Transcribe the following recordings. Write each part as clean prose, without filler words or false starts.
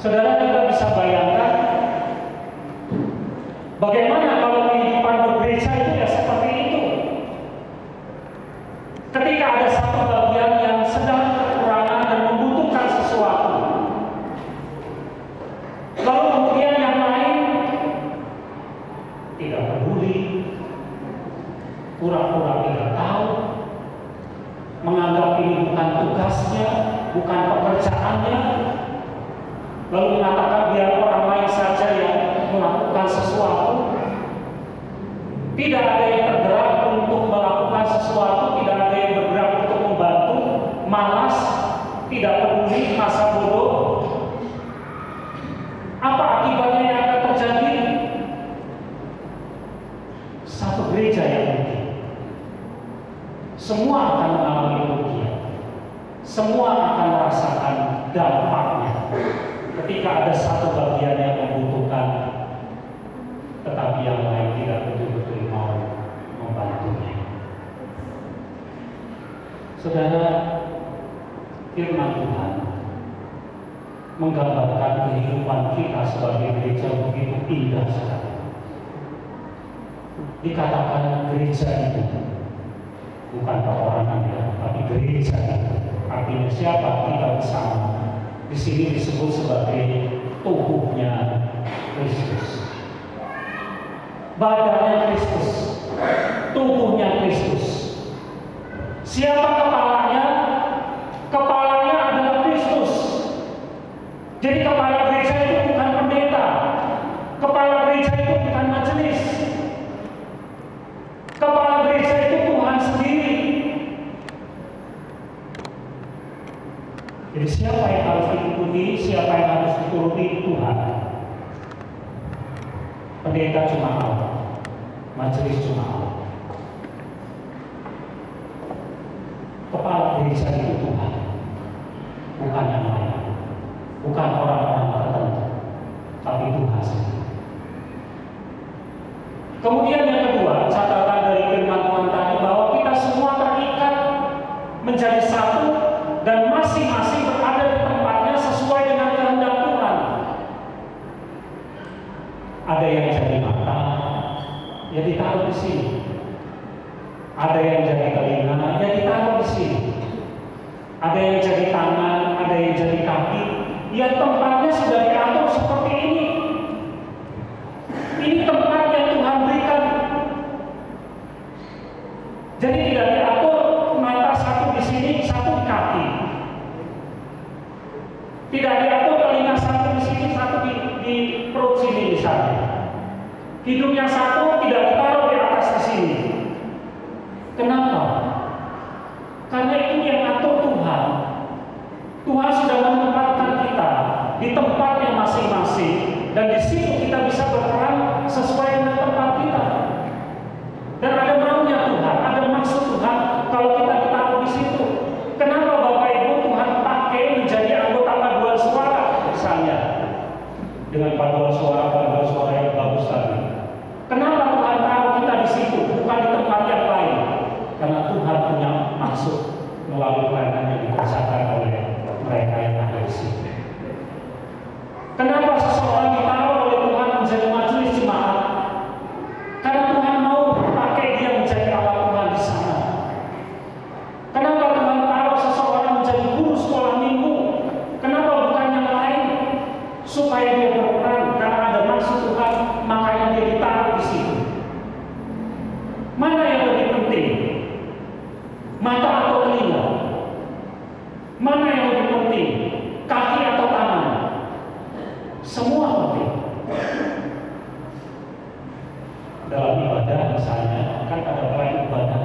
Saudara, kita bisa bayangkan bagaimana kalau kehidupan bergereja itu ya seperti itu. Ketika ada satu bagian yang sedang kekurangan dan membutuhkan sesuatu, lalu kemudian yang lain tidak peduli, pura-pura tidak tahu, menganggap ini bukan tugasnya, bukan pekerjaannya, lalu mengatakan biar orang lain saja yang melakukan sesuatu. Tidak ada yang tergerak untuk melakukan sesuatu, tidak ada yang bergerak untuk membantu, malas, tidak peduli, masa bodoh. Apa akibatnya yang akan terjadi? Satu gereja yang rugi. Semua akan mengalami kerugian. Semua akan merasakan dampaknya ketika ada satu bagian yang membutuhkan, tetapi yang lain tidak betul-betul mau membantunya. Saudara, firman Tuhan menggambarkan kehidupan kita sebagai gereja begitu indah sekali. Dikatakan gereja itu bukan perorangan ya, tapi gereja itu artinya siapa? Kita bersama. Di sini disebut sebagai tubuhnya Kristus. Badannya Kristus, tubuhnya Kristus. Siapa kepalanya? Kepalanya adalah Kristus. Jadi kepala gereja itu bukan pendeta, kepala gereja itu bukan majelis, kepala gereja itu Tuhan sendiri. Jadi siapa yang harus diikuti, siapa yang harus dituruti? Tuhan. Pendeta cuma Allah, majelis cuma Allah. Kepala gereja itu Tuhan, bukan yang lain, bukan orang-orang tertentu, tapi Tuhan sendiri. Kemudian yang kedua, catatan dari firman Tuhan tadi bahwa kita semua terikat menjadi satu dan masing-masing berada di tempatnya sesuai dengan kehendak Tuhan. Ada yang jadi mata, ya ditaruh di sini. Ada yang jadi telinga, ya ditaruh di sini. Ada yang jadi tangan, ada yang jadi kaki, ya tempatnya sudah diatur seperti ini. Ini tempat yang Tuhan berikan. Jadi tidak diatur mata satu di sini, satu di kaki. Tidak diatur telinga satu di sini, satu di perut sini misalnya. Hidung yang satu tidak ditaruh di atas di sini. Kenapa? Karena itu yang atur Tuhan. Tuhan sudah menempatkan kita di tempatnya masing-masing, dan di situ kita bisa berperan sesuai dengan tempat kita. Dan ada maunya Tuhan, ada maksud Tuhan kalau kita ditaruh di situ. Kenapa Bapak Ibu Tuhan pakai menjadi anggota paduan suara misalnya, dengan paduan suara yang bagus tadi? Kenapa Tuhan taruh kita di situ, bukan di tempat yang lain? Karena Tuhan punya maksud melalui pelayanan yang dikerjakan oleh mereka yang ada di situ. Kenapa seseorang ditaruh oleh Tuhan menjadi majelis jemaat? Karena Tuhan mau pakai dia menjadi alat Tuhan di sana. Kenapa Tuhan taruh seseorang menjadi guru sekolah minggu? Kenapa bukan yang lain? Supaya dia berperan, karena ada maksud Tuhan, makanya dia ditaruh di situ. Mana yang lebih penting? Mata atau telinga? Mana yang lebih penting? Kaki atau tangan? Semua penting. Dalam ibadah misalnya, kan ada pelayan ibadah,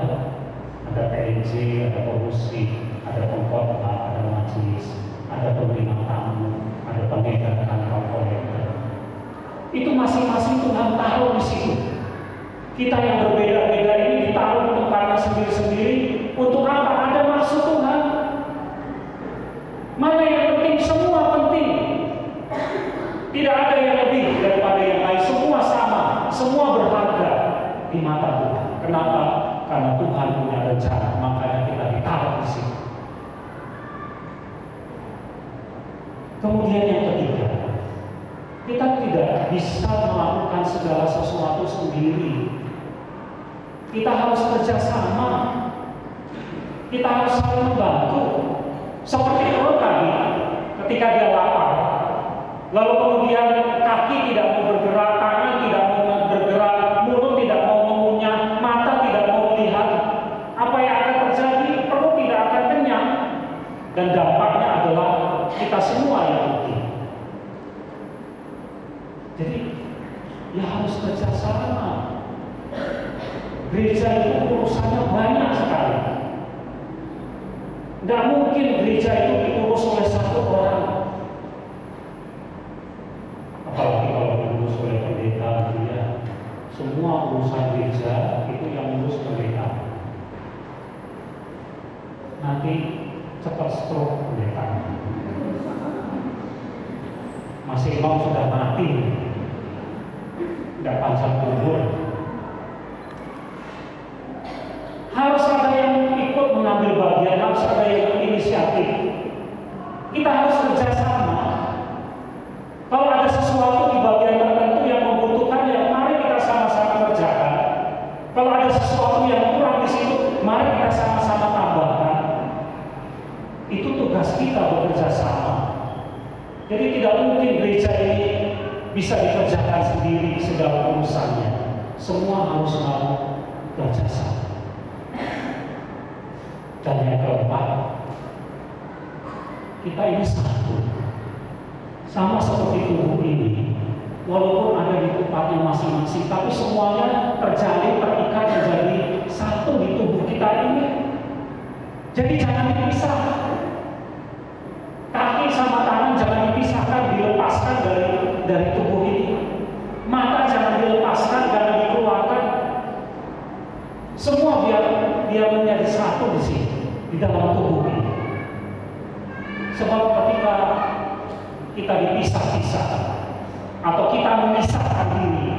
ada PNJ, ada pemusik, ada pengkhotbah, ada majelis, ada penerima tamu, ada pendeta kantor kolektor. Itu masing-masing Tuhan taruh di situ. Kita yang berbeda-beda ini ditaruh di tempatnya sendiri-sendiri. Untuk apa? Ada maksud Tuhan. Mana yang penting? Semua penting. Tidak ada yang lebih daripada yang lain. Semua sama, semua berharga di mata Tuhan. Kenapa? Karena Tuhan punya rencana, makanya kita ditaruh di sini. Kemudian yang ketiga, tidak bisa melakukan segala sesuatu sendiri. Kita harus kerjasama. Kita harus saling membantu. Seperti Lot tadi, ketika dia lapar, lalu kemudian kaki tidak mau bergerak, tangan tidak mau bergerak, mulut tidak mau mengunyah, mata tidak mau melihat. Apa yang akan terjadi? Perut tidak akan kenyang, dan dampaknya adalah kita semua yang rugi. Jadi, ya harus kerjasama. Gereja itu urusannya banyak sekali. Tidak mungkin gereja itu diurus oleh satu orang. Apalagi kalau diurus oleh pendeta, ya. Semua urusan gereja itu yang urus pendeta. Nanti cepat stroke pendeta. Masih mau sudah mati, tidak panjang umur. Harus ada yang ikut mengambil bagian, harus ada yang inisiatif. Kita harus kerjasama. Kalau ada sesuatu di bagian tertentu yang membutuhkan, ya mari kita sama-sama kerjakan. Kalau ada sesuatu yang kurang di situ, mari kita sama-sama tambahkan. Itu tugas kita bekerja sama. Jadi tidak mungkin gereja ini bisa dikerjakan sendiri segala urusannya. Semua harus mau kerjasama. Dan yang keempat, kita ini satu. Sama seperti tubuh ini, walaupun ada di tempatnya masing-masing, tapi semuanya terjalin, terikat menjadi satu di tubuh kita ini. Jadi jangan dipisah. Kaki sama tangan jangan dipisahkan, dilepaskan dari tubuh ini. Mata jangan dilepaskan, jangan dikeluarkan. Semua biar menjadi satu di sini, di dalam tubuh ini. Sebab ketika kita dipisah-pisah atau kita memisahkan diri,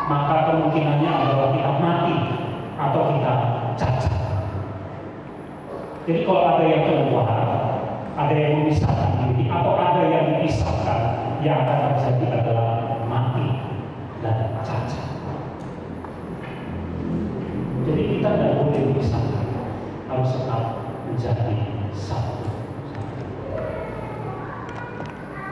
maka kemungkinannya adalah kita mati atau kita cacat. Jadi kalau ada yang keluar, ada yang memisahkan diri, atau ada yang dipisahkan, yang akan terjadi adalah mati dan cacat. Jadi kita tidak boleh dipisahkan.